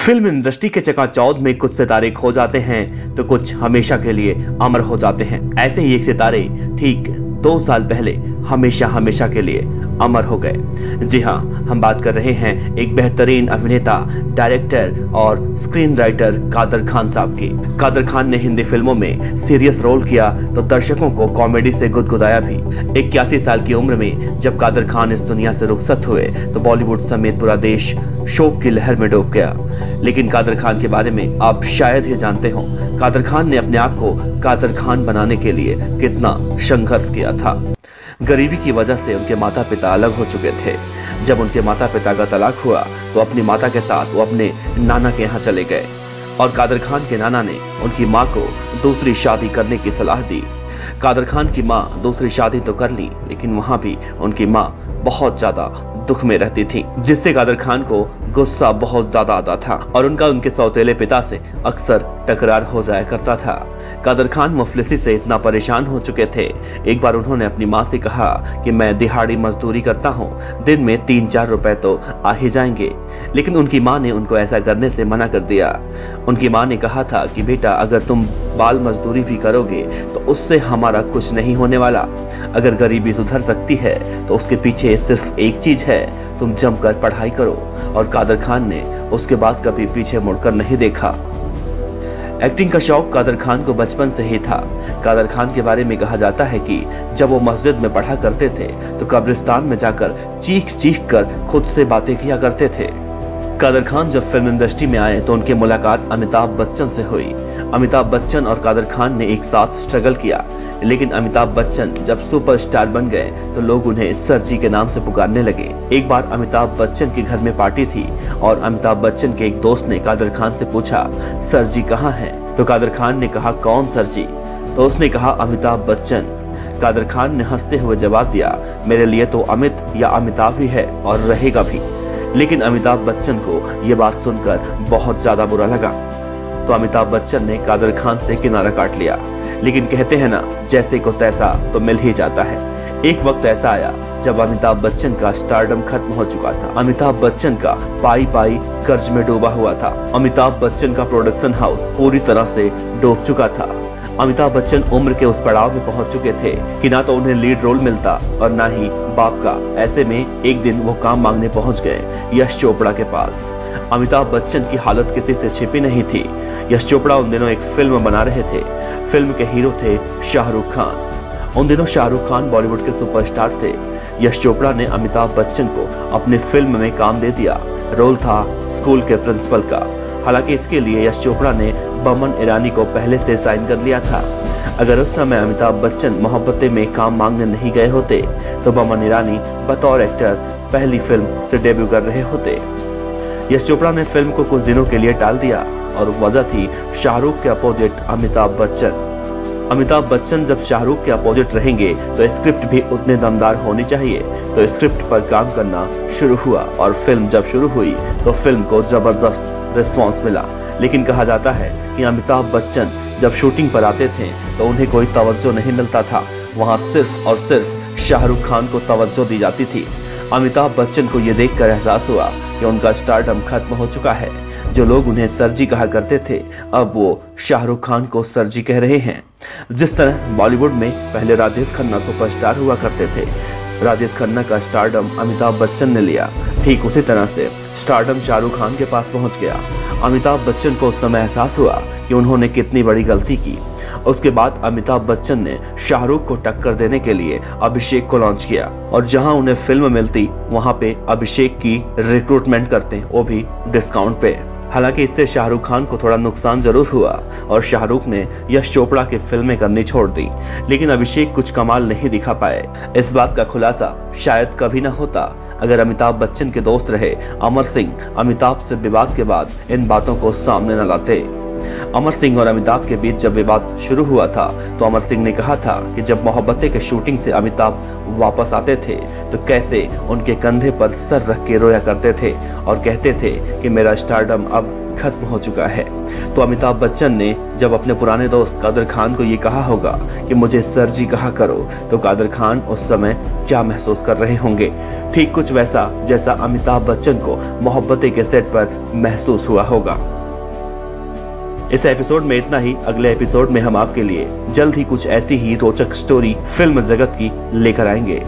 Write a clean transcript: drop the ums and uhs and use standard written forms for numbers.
Film industry के चकाचौंध में कुछ सितारे खो जाते हैं तो कुछ हमेशा के लिए अमर हो जाते हैं। ऐसे ही एक सितारे ठीक 2 साल पहले हमेशा हमेशा के लिए अमर हो गए। जी हाँ, हम बात कर रहे हैं एक बेहतरीन अभिनेता, डायरेक्टर और स्क्रीन राइटर कादर खान साहब की। कादर खान ने हिंदी फिल्मों में सीरियस रोल किया तो दर्शकों को कॉमेडी से गुदगुदाया भी। 81 साल की उम्र में जब कादर खान इस दुनिया से रुखसत हुए तो बॉलीवुड समेत पूरा देश शोक की लहर में डूब गया। लेकिन कादर खान के बारे में आप शायद ही जानते हो, कादर खान ने अपने आप को कादर खान बनाने के लिए कितना संघर्ष किया था। गरीबी की वजह से उनके माता पिता अलग हो चुके थे। जब उनके माता पिता का तलाक हुआ तो अपनी माता के साथ वो अपने नाना के यहाँ चले गए और कादर खान के नाना ने उनकी माँ को दूसरी शादी करने की सलाह दी। कादर खान की माँ दूसरी शादी तो कर ली, लेकिन वहाँ भी उनकी माँ बहुत ज्यादा दुख में रहती थी, जिससे कादर खान को गुस्सा बहुत ज्यादा आता था और उनका उनके सौतेले पिता से अक्सर टकरार हो जाया करता था। कादर खान मुफलिसी से इतना परेशान हो चुके थे, एक बार उन्होंने अपनी माँ से कहा कि मैं दिहाड़ी मजदूरी करता हूँ, दिन में 3-4 रुपए तो आ ही जाएंगे। लेकिन उनकी माँ ने उनको ऐसा करने से मना कर दिया। उनकी माँ ने कहा था कि बेटा, अगर तुम बाल मजदूरी भी करोगे तो उससे हमारा कुछ नहीं होने वाला। अगर गरीबी सुधर सकती है तो उसके पीछे सिर्फ एक चीज है, तुम जमकर पढ़ाई करो। और कादर खान ने उसके बाद कभी पीछे मुड़कर नहीं देखा। एक्टिंग का शौक कादर खान को बचपन से ही था। कादर खान के बारे में कहा जाता है कि जब वो मस्जिद में पढ़ा करते थे तो कब्रिस्तान में जाकर चीख चीख कर खुद से बातें किया करते थे। कादर खान जब फिल्म इंडस्ट्री में आए तो उनकी मुलाकात अमिताभ बच्चन से हुई। अमिताभ बच्चन और कादर खान ने एक साथ स्ट्रगल किया, लेकिन अमिताभ बच्चन जब सुपरस्टार बन गए तो लोग उन्हें सर जी के नाम से पुकारने लगे। एक बार अमिताभ बच्चन के घर में पार्टी थी और अमिताभ बच्चन के एक दोस्त ने कादर खान से पूछा, सर जी कहाँ हैं? तो कादर खान ने कहा, कौन सर जी? तो उसने कहा, अमिताभ बच्चन। कादर खान ने हंसते हुए जवाब दिया, मेरे लिए तो अमित या अमिताभ ही है और रहेगा भी। लेकिन अमिताभ बच्चन को ये बात सुनकर बहुत ज्यादा बुरा लगा, तो अमिताभ बच्चन ने कादर खान से किनारा काट लिया। लेकिन कहते हैं ना, जैसे को तैसा तो मिल ही जाता है। एक वक्त ऐसा आया जब अमिताभ बच्चन का स्टारडम खत्म हो चुका था। अमिताभ बच्चन का पाई पाई कर्ज में डूबा हुआ था। अमिताभ बच्चन का प्रोडक्शन हाउस पूरी तरह से डूब चुका था। अमिताभ बच्चन उम्र के उस पड़ाव में पहुंच चुके थे कि ना तो उन्हें लीड रोल मिलता और ना ही बाप का। ऐसे में एक दिन वो काम मांगने पहुंच गए यश चोपड़ा के पास। अमिताभ बच्चन की हालत किसी से छिपी नहीं थी। यश चोपड़ा उन दिनों एक फिल्म बना रहे थे। फिल्म के हीरो थे शाहरुख खान। उन दिनों शाहरुख खान बॉलीवुड के सुपरस्टार थे। यश चोपड़ा ने अमिताभ बच्चन को अपनी फिल्म में काम दे दिया। रोल था स्कूल के प्रिंसिपल का। हालांकि इसके लिए यश चोपड़ा ने बमन ईरानी को पहले से साइन कर लिया था। अगर उस समय अमिताभ बच्चन मोहब्बतें में काम मांगने नहीं गए होते तो बमन ईरानी बतौर एक्टर पहली फिल्म से डेब्यू कर रहे होते। यश चोपड़ा ने फिल्म को कुछ दिनों के लिए टाल दिया और वजह थी शाहरुख के अपोजिट अमिताभ बच्चन। अमिताभ बच्चन जब शाहरुख के अपोजिट रहेंगे तो स्क्रिप्ट भी उतने दमदार होनी चाहिए। तो स्क्रिप्ट पर काम करना शुरू हुआ और फिल्म जब शुरू हुई तो फिल्म को जबरदस्त रिस्पॉन्स मिला। लेकिन कहा जाता है कि अमिताभ बच्चन जब शूटिंग पर आते थे तो उन्हें कोई तवज्जो नहीं मिलता था। वहाँ सिर्फ और सिर्फ शाहरुख खान को तवज्जो दी जाती थी। अमिताभ बच्चन को यह देखकर एहसास हुआ कि उनका स्टारडम खत्म हो चुका है। जो लोग उन्हें सरजी कहा करते थे, अब वो शाहरुख खान को सरजी कह रहे हैं। जिस तरह बॉलीवुड में पहले राजेश खन्ना सुपरस्टार हुआ करते थे, राजेश खन्ना का स्टारडम अमिताभ बच्चन ने लिया। ठीक उसी तरह से स्टारडम शाहरुख खान के पास पहुंच गया। अमिताभ बच्चन को उस समय एहसास हुआ कि उन्होंने कितनी बड़ी गलती की। उसके बाद अमिताभ बच्चन ने शाहरुख को टक्कर देने के लिए अभिषेक को लॉन्च किया और जहां उन्हें फिल्म मिलती वहां पे अभिषेक की रिक्रूटमेंट करते, वो भी डिस्काउंट पे। हालांकि इससे शाहरुख खान को थोड़ा नुकसान जरूर हुआ और शाहरुख ने यश चोपड़ा की फिल्में करनी छोड़ दी, लेकिन अभिषेक कुछ कमाल नहीं दिखा पाए। इस बात का खुलासा शायद कभी न होता अगर अमिताभ बच्चन के दोस्त रहे अमर सिंह अमिताभ से विवाद के बाद इन बातों को सामने न लाते। अमर सिंह और अमिताभ के बीच जब विवाद शुरू हुआ था तो अमर सिंह ने कहा था कि जब मोहब्बतें के शूटिंग से अमिताभ वापस आते थे तो कैसे उनके कंधे पर सर रख के रोया करते थे और कहते थे कि मेरा स्टारडम अब खत्म हो चुका है। तो अमिताभ बच्चन ने जब अपने पुराने दोस्त कादर खान को ये कहा होगा कि मुझे सर जी कहा करो, तो कादर खान उस समय क्या महसूस कर रहे होंगे? ठीक कुछ वैसा जैसा अमिताभ बच्चन को मोहब्बतें के सेट पर महसूस हुआ होगा। इस एपिसोड में इतना ही। अगले एपिसोड में हम आपके लिए जल्द ही कुछ ऐसी ही रोचक स्टोरी फिल्म जगत की लेकर आएंगे।